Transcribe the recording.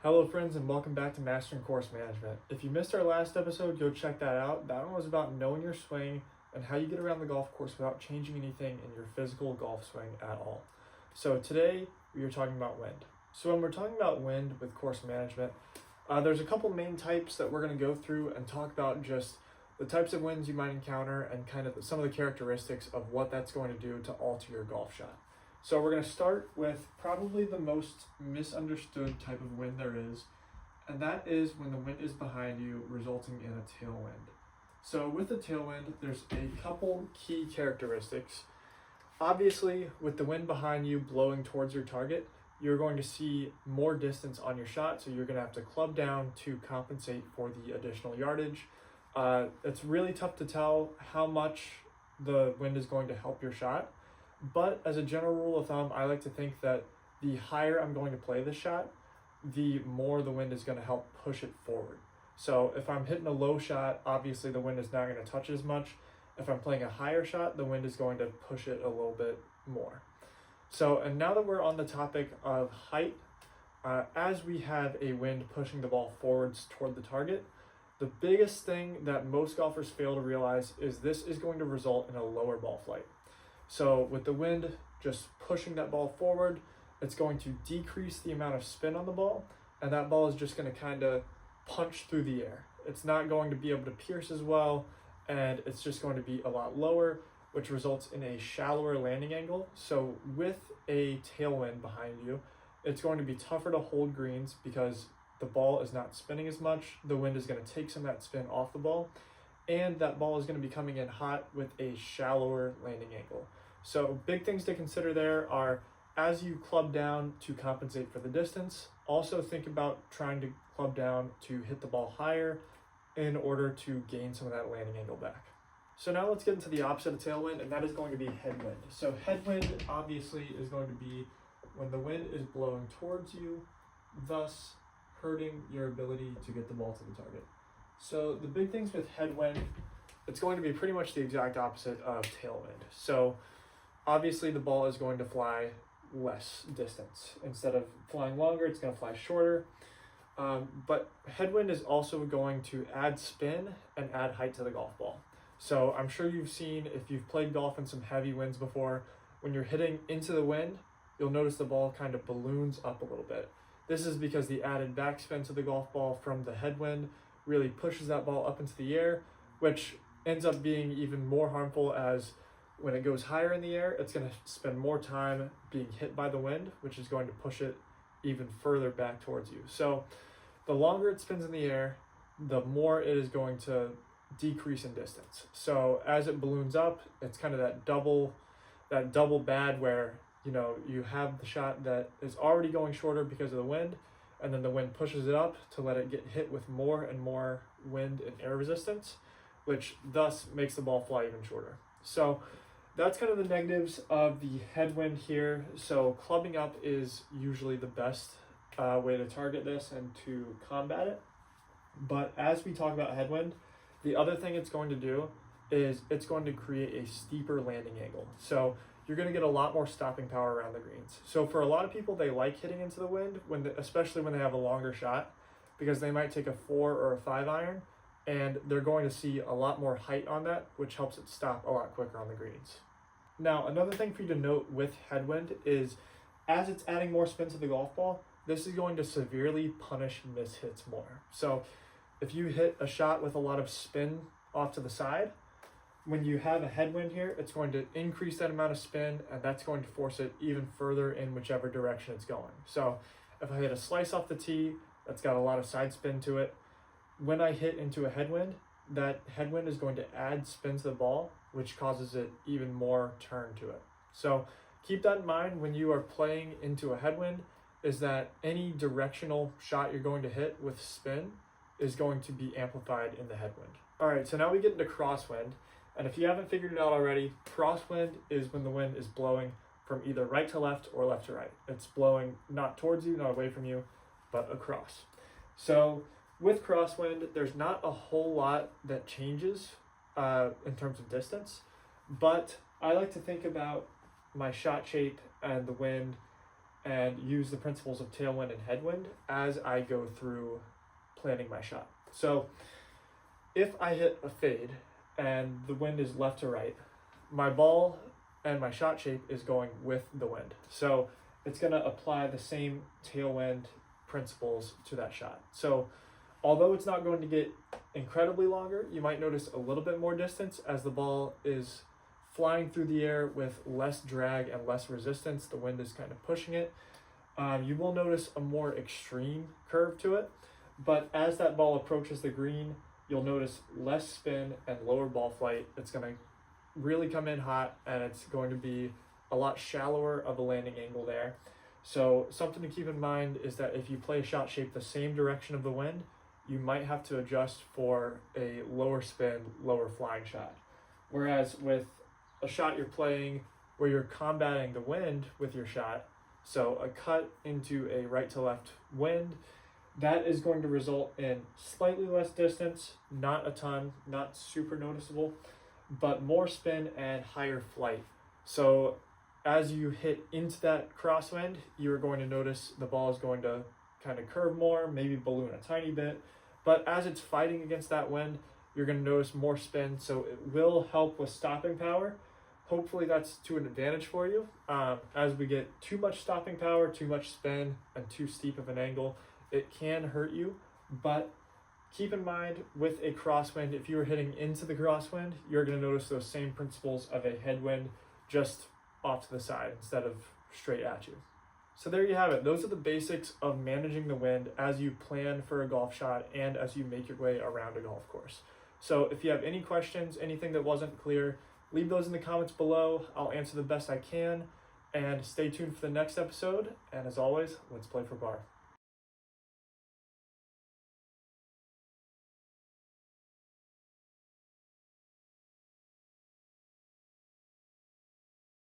Hello friends and welcome back to Mastering Course Management. If you missed our last episode, go check that out. That one was about knowing your swing and how you get around the golf course without changing anything in your physical golf swing at all. So today we are talking about wind. So when we're talking about wind with course management, there's a couple main types that we're going to go through and talk about just the types of winds you might encounter and kind of some of the characteristics of what that's going to do to alter your golf shot. So we're going to start with probably the most misunderstood type of wind there is, and that is when the wind is behind you, resulting in a tailwind. So with the tailwind, there's a couple key characteristics. Obviously, with the wind behind you blowing towards your target, you're going to see more distance on your shot, so you're going to have to club down to compensate for the additional yardage. It's really tough to tell how much the wind is going to help your shot. But as a general rule of thumb, I like to think that the higher I'm going to play this shot, the more the wind is going to help push it forward. So if I'm hitting a low shot, obviously the wind is not going to touch as much. If I'm playing a higher shot, the wind is going to push it a little bit more. So, and now that we're on the topic of height, as we have a wind pushing the ball forwards toward the target, the biggest thing that most golfers fail to realize is this is going to result in a lower ball flight. So with the wind just pushing that ball forward, it's going to decrease the amount of spin on the ball, and that ball is just going to kind of punch through the air. It's not going to be able to pierce as well, and it's just going to be a lot lower, which results in a shallower landing angle. So with a tailwind behind you, it's going to be tougher to hold greens because the ball is not spinning as much. The wind is going to take some of that spin off the ball, and that ball is going to be coming in hot with a shallower landing angle. So big things to consider there are, as you club down to compensate for the distance, also think about trying to club down to hit the ball higher in order to gain some of that landing angle back. So now let's get into the opposite of tailwind, and that is going to be headwind. So headwind obviously is going to be when the wind is blowing towards you, thus hurting your ability to get the ball to the target. So the big things with headwind, it's going to be pretty much the exact opposite of tailwind. So obviously the ball is going to fly less distance. Instead of flying longer, it's going to fly shorter. But headwind is also going to add spin and add height to the golf ball. So I'm sure you've seen, if you've played golf in some heavy winds before, when you're hitting into the wind, you'll notice the ball kind of balloons up a little bit. This is because the added backspin to the golf ball from the headwind really pushes that ball up into the air, which ends up being even more harmful as when it goes higher in the air, it's going to spend more time being hit by the wind, which is going to push it even further back towards you. So the longer it spins in the air, the more it is going to decrease in distance. So as it balloons up, it's kind of that double bad where, you know, you have the shot that is already going shorter because of the wind, and then the wind pushes it up to let it get hit with more and more wind and air resistance, which thus makes the ball fly even shorter. So that's kind of the negatives of the headwind here. So clubbing up is usually the best way to target this and to combat it. But as we talk about headwind, the other thing it's going to do is it's going to create a steeper landing angle. So you're going to get a lot more stopping power around the greens. So for a lot of people, they like hitting into the wind, especially when they have a longer shot, because they might take a 4 or a 5 iron, and they're going to see a lot more height on that, which helps it stop a lot quicker on the greens. Now, another thing for you to note with headwind is, as it's adding more spin to the golf ball, this is going to severely punish mishits more. So if you hit a shot with a lot of spin off to the side, when you have a headwind here, it's going to increase that amount of spin, and that's going to force it even further in whichever direction it's going. So if I hit a slice off the tee that's got a lot of side spin to it, when I hit into a headwind, that headwind is going to add spin to the ball, which causes it even more turn to it. So keep that in mind when you are playing into a headwind, is that any directional shot you're going to hit with spin is going to be amplified in the headwind. All right, so now we get into crosswind. And if you haven't figured it out already, crosswind is when the wind is blowing from either right to left or left to right. It's blowing not towards you, not away from you, but across. So with crosswind, there's not a whole lot that changes in terms of distance, but I like to think about my shot shape and the wind and use the principles of tailwind and headwind as I go through planning my shot. So if I hit a fade and the wind is left to right, my ball and my shot shape is going with the wind. So it's going to apply the same tailwind principles to that shot. So although it's not going to get incredibly longer, you might notice a little bit more distance as the ball is flying through the air with less drag and less resistance. The wind is kind of pushing it. You will notice a more extreme curve to it, but as that ball approaches the green, you'll notice less spin and lower ball flight. It's going to really come in hot, and it's going to be a lot shallower of a landing angle there. So something to keep in mind is that if you play a shot shape the same direction of the wind, you might have to adjust for a lower spin, lower flying shot. Whereas with a shot you're playing where you're combating the wind with your shot, so a cut into a right to left wind, that is going to result in slightly less distance, not a ton, not super noticeable, but more spin and higher flight. So as you hit into that crosswind, you're going to notice the ball is going to kind of curve more, maybe balloon a tiny bit. But as it's fighting against that wind, you're going to notice more spin. So it will help with stopping power. Hopefully that's to an advantage for you. As we get too much stopping power, too much spin, and too steep of an angle, it can hurt you. But keep in mind with a crosswind, if you are hitting into the crosswind, you're going to notice those same principles of a headwind, just off to the side instead of straight at you. So there you have it. Those are the basics of managing the wind as you plan for a golf shot and as you make your way around a golf course. So if you have any questions, anything that wasn't clear, leave those in the comments below. I'll answer the best I can, and stay tuned for the next episode. And as always, let's play for par.